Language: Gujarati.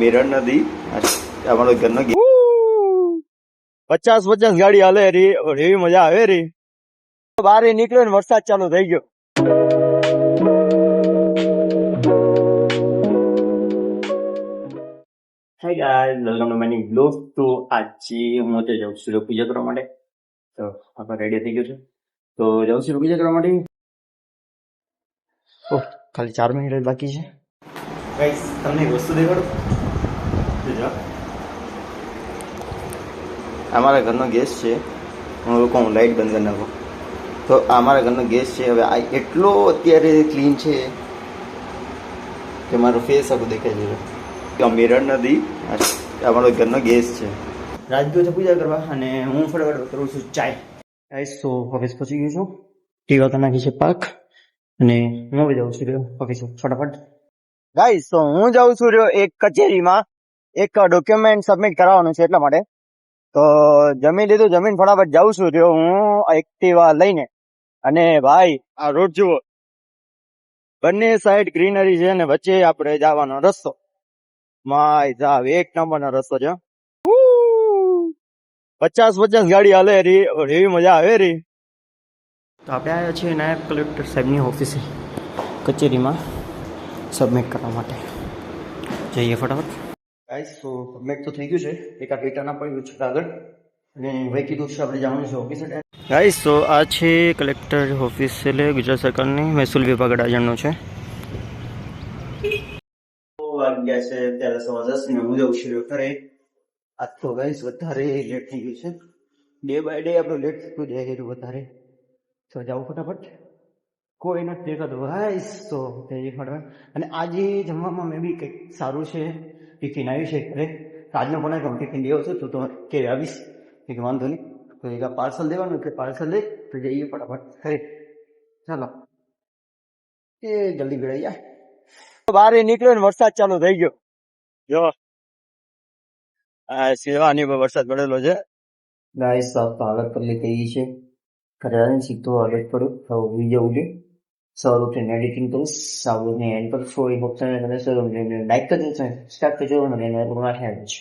મિરર નથી અમારો ઘરનો 50 ગાડી હાલે રી એવી મજા આવે રી. બહાર નીકળ્યો ને વરસાદ ચાલુ થઈ ગયો. Hi guys, welcome to my blog. તો આજે હું તો જાઉં છું પૂજા કરવા માટે. તો આપણે રેડી થઈ ગયું છે, તો જાઉં છું પૂજા કરવા માટે. ખાલી 4 મિનિટ જ બાકી છે. ગાઈસ, તમને એક વસ્તુ દેખાડું. જો અમારા ઘરનો ગેસ છે. હું લોકો લાઈટ બંધ કરી નાખું. તો અમારા ઘરનો ગેસ છે. હવે આ એટલો અત્યારે ક્લીન છે કે મારો ફેસ આખું દેખાય છે. મિરર નથી, અમારો ઘરનો ગેસ છે. રાજગીર પૂજા કરવા અને હું ફટાફટ કરું છું ચાય. ગાઈસ, તો ઓફિસ પહોંચી ગયો છું. ટીવા તો નાખી છે પાક અને હું હવે જાઉં છું ઓફિસ ફટાફટ. ગાઈસ, તો હું જાઉં છું એક કચેરીમાં એક ડોક્યુમેન્ટ સબમિટ કરાવવાનું છે, એટલા માટે. તો જમી લીધું, જમીન ફટાફટ જાઉં છું હું એક્ટિવા લઈને. અને ભાઈ આ રોડ જુઓ, બંને સાઈડ ગ્રીનરી છે અને વચ્ચે આપણે જવાનો રસ્તો. માય સાહેબ, એક નંબરનો રસ્તો છે. 50 ગાડી હાલે રી એવી મજા આવે રી. તો આપણે આવ્યા છીએ નાયબ કલેક્ટર સાહેબની ઓફિસે, કચેરીમાં સબમિટ કરવા માટે. જઈએ ફટાફટ. ગાઈસ, તો સબમિટ તો થઈ ગયું છે. એક આ ડેટા ના પડ્યું છે આગળ અને ભાઈ કીધું છે આપણે જવાનું છે ઓફિસે. ગાઈસ, તો આ છે કલેક્ટર ઓફિસ, એટલે ગુજરાત સરકારની મહેસૂલ વિભાગ અડાજણનું છે. વાગ્યા છે ત્યારે 10:15 ને હું જાઉં છું ઘરે. આજ તો ગાઈસ વધારે લેટ થઈ ગયું છે. ડે બાય ડે આપણું લેટ થતું જાય એટલું વધારે. તો જાઉં ફટાફટ. કોઈ નથી દેખાતું ગાઈસ, તો જઈએ ફટાફટ. અને આજે જમવામાં મેં બી કંઈક સારું છે. ટિફિન આવ્યું છે ઘરે. આજનો પણ હું ટિફિન લેવો છું, તો કે આવીશ કંઈક વાંધો નહીં. તો એક પાર્સલ દેવાનું એટલે પાર્સલ લઈ તો જઈએ ફટાફટ ઘરે. ચાલો, એ જલ્દી ગળાઈ જાય. બહાર નીકળ્યો ને વરસાદ ચાલુ થઈ ગયો. જો સેવાની પર વરસાદ પડેલો છે. ગાઈસ, હાલત પતલી થઈ છે. ઘરે સીધો હાલત પડ્યું. હવે ઉઈ જવું છે. સર ઉઠીને એડિટિંગ કરું, સાબુ ને એન્ડ પર છોડી ઓપ્શન અને સર લાઈક કરી છે, સ્ટાર્ટ કરી જવાનું ને એના પર નાખી છે.